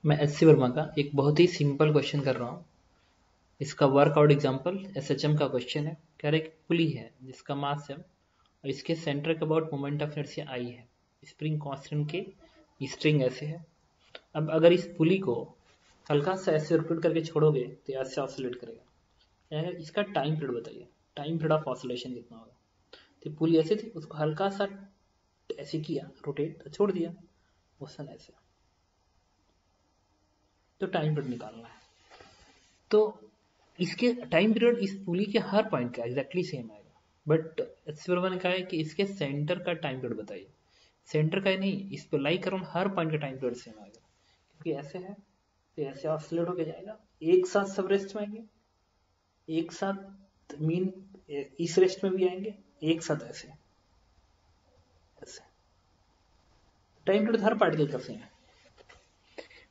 मैं एस.सी. वर्मा का एक बहुत ही सिंपल क्वेश्चन कर रहा हूँ। इसका वर्कआउट एग्जांपल एसएचएम का क्वेश्चन है। कह रहे एक पुली है जिसका मास m और इसके सेंटर के about moment of inertia I है। स्प्रिंग कांस्टेंट के स्ट्रिंग ऐसे है। अब अगर इस पुली को हल्का सा ऐसे रोटेट करके छोड़ोगे तो ऐसे ऑसिलेट करेगा। यानी इसका टाइम पीरियड बताइए, टाइम पीरियड ऑफ ऑसिलेशन कितना होगा। तो पुली ऐसे थी, उसको हल्का सा ऐसे किया रोटेट, तो छोड़ दिया, मोशन ऐसे, तो टाइम पीरियड निकालना है। तो इसके टाइम पीरियड इस पुली के हर पॉइंट का एग्जैक्टली सेम आएगा, बट वर्मा ने कहा है कि इसके सेंटर का टाइम पीरियड बताइए। सेंटर का ही नहीं, इस पर लाई करो हर पॉइंट का टाइम पीरियड सेम आएगा, क्योंकि ऐसे है तो ऐसे ऑसिलेट होके जाएगा, एक साथ सब रेस्ट में आएंगे, एक साथ मीन इस रेस्ट में भी आएंगे, एक साथ ऐसे ऐसे टाइम पीरियड हर पार्टिकल का सेम है।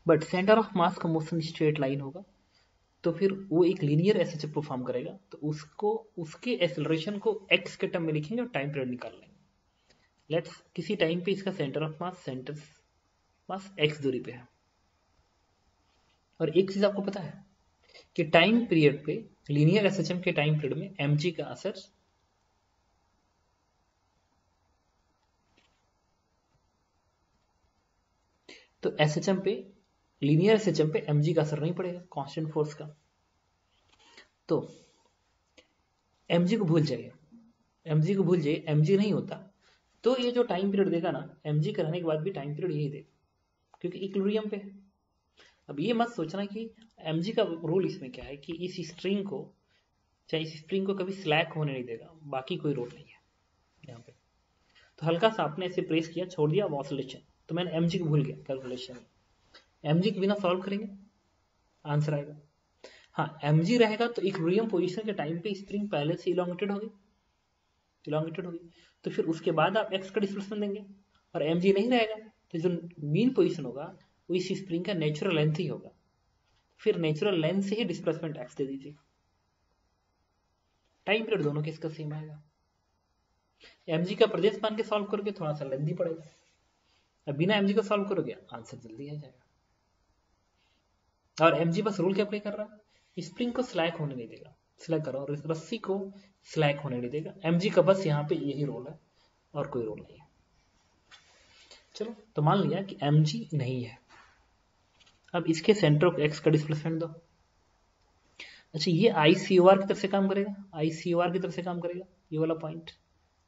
बट सेंटर ऑफ मास का मोशन स्ट्रेट लाइन होगा, तो फिर वो एक लीनियर एसएचएफ परफॉर्म करेगा, तो उसको उसके एक्सेलरेशन को एक्स के टर्म में लिखेंगे और टाइम पीरियड निकाल लेंगे। लेट्स किसी टाइम पे इसका सेंटर मास एक्स दूरी पे है। और एक चीज आपको पता है कि टाइम पीरियड पे लीनियर एसएचएम के टाइम पीरियड में एमजी का असर तो एसएचएम पे लीनियर एसएचएम पे एमजी का असर नहीं पड़ेगा कांस्टेंट फोर्स का। तो एमजी को भूल जाइए, एमजी को भूल जाइए, एमजी नहीं होता तो ये जो टाइम पीरियड देगा ना, एमजी का रहने के बाद भी टाइम पीरियड यही देगा, क्योंकि इक्विलिब्रियम पे है। अब ये मत सोचना कि एमजी का रोल इसमें क्या है कि इस स्ट्रिंग को, चाहे इस स्प्रिंग को कभी स्लैक होने नहीं देगा, बाकी कोई रोल नहीं है यहाँ पे। तो हल्का सा आपने ऐसे प्रेस किया, छोड़ दिया ऑसिलेशन, तो मैंने एमजी को भूल गया कैलकुलेशन में। एमजी के बिना सॉल्व करेंगे, आंसर आएगा। हाँ, एमजी रहेगा तो इक्विलिब्रियम पोजीशन के टाइम पे स्प्रिंग पहले से इलोंगेटेड होगी, तो फिर उसके बाद आप एक्स का डिस्प्लेसमेंट देंगे। और एमजी नहीं रहेगा तो जो मीन पोजीशन होगा वो इस स्प्रिंग का नेचुरल लेंथ ही होगा, फिर नेचुरल लेंथ से ही डिस्प्लेसमेंट एक्स दे दीजिए। टाइम पीरियड दोनों के इसका सेम आएगा। एमजी का प्रदेश मान के सॉल्व करोगे थोड़ा सा लेंथी पड़ेगा, अब बिना एमजी को सॉल्व करोगे आंसर जल्दी आ जाएगा। और एमजी बस रूल क्या अप्लाई कर रहा है, स्प्रिंग को स्लैक होने नहीं देगा, स्लैक करो, और इस रस्सी को स्लैक होने नहीं देगा। एमजी का बस यहाँ पे यही रोल है और कोई रोल नहीं है। चलो, तो मान लिया कि एमजी नहीं है। अब इसके सेंटर ऑफ एक्स का डिस्प्लेसमेंट दो। अच्छा, ये आईसीओआर की तरफ से काम करेगा, आईसीओआर की तरफ से काम करेगा ये वाला पॉइंट,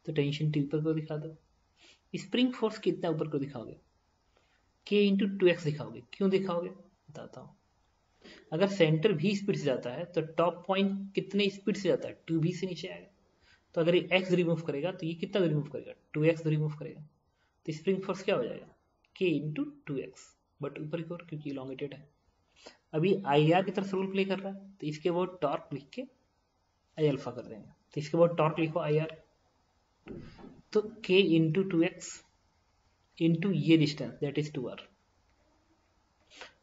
तो टेंशन टी ऊपर को दिखा दो। स्प्रिंग फोर्स कितना ऊपर को दिखाओगे, k इंटू 2x दिखाओगे। क्यों दिखाओगे बताता हूँ। अगर सेंटर भी स्पीड से जाता है तो टॉप पॉइंट कितने स्पीड से जाता है, 2v से नीचे आएगा। तो अगर ये x रिमूव करेगा तो ये कितना रिमूव करेगा, 2x रिमूव करेगा। तो स्प्रिंग फोर्स क्या हो जाएगा, k इंटू 2x, बट ऊपर की ओर क्योंकि इलोंगेटेड है। अभी आई आर की तरफ से रूल प्ले कर रहा है, तो इसके बाद टॉर्क लिख के आई अल्फा कर देंगे। तो इसके बाद टॉर्क लिखो आई आर, तो k इंटू 2x इंटू ये distance that is 2r।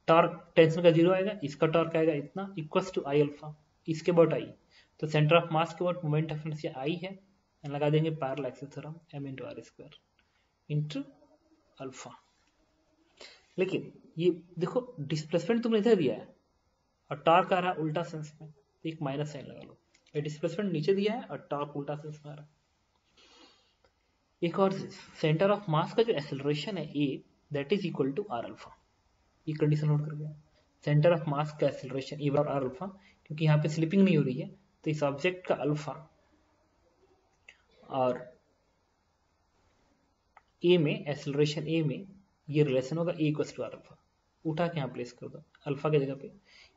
Torque tension का जीरो आएगा, इसका टॉर्क आएगा इतना, इक्वल्स टू आई अल्फा, इसके अबाउट आई। तो सेंटर ऑफ मास के about moment of inertia I है, लगा देंगे parallel axis theorem, m into R square into alpha. लेकिन ये देखो डिस्प्लेसमेंट तुमने इधर दिया है और टॉर्क आ रहा है उल्टा सेंस में, तो एक माइनस साइन लगा लो। ये डिस्प्लेसमेंट नीचे दिया है और टॉर्क उल्टा सेंस में आ रहा है। एक और सेंटर ऑफ मास का जो एक्सेलरेशन है A, that is equal to R alpha. ये कंडीशन नोट कर गया, सेंटर ऑफ मास का एक्सेलरेशन ए और आर अल्फा, क्योंकि यहाँ पे स्लिपिंग नहीं हो रही है तो इस ऑब्जेक्ट का अल्फा और ए में, एक्सेलरेशन ए में ये रिलेशन होगा ए इक्वल टू आर अल्फा। उठा के यहाँ प्लेस कर दो, अल्फा की जगह पे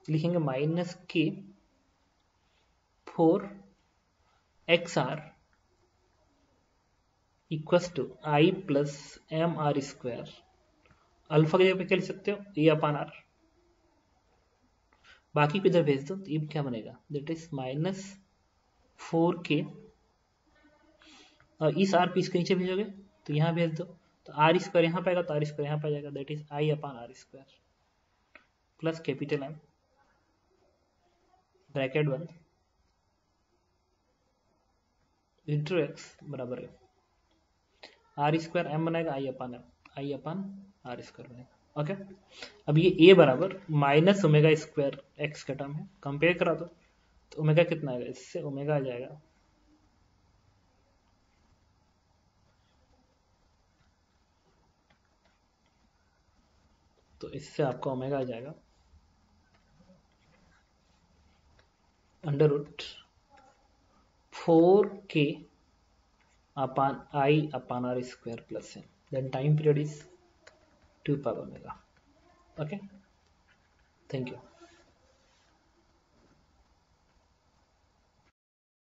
लिखेंगे माइनस के 4xr equal to I plus M R square. Alpha की जगह पे क्या लिख सकते हो, ए अपान आर, बाकी को इधर भेज दो तो ये क्या बनेगा, दैट इज माइनस 4k, और इस आर पीस के नीचे भेजोगे तो यहाँ भेज दो, तो आर स्क्वायर यहाँ पाएगा तो आर स्क्वायर यहाँ पाएगा, that is I upon R square plus capital M, bracket बंद, इंटू एक्स बराबर है आर स्क्वायर एम बनाएगा आई अपान आर स्क्वायर बनेगा। ओके, अब ये ए बराबर माइनस ओमेगा स्क्वायर एक्स का टर्म है, कंपेयर करा दो तो ओमेगा कितना आएगा, इससे ओमेगा आ जाएगा तो इससे आपका ओमेगा आ जाएगा under root 4k upon I upon r square plus n. Then time period is 2 pi omega. Okay, thank you.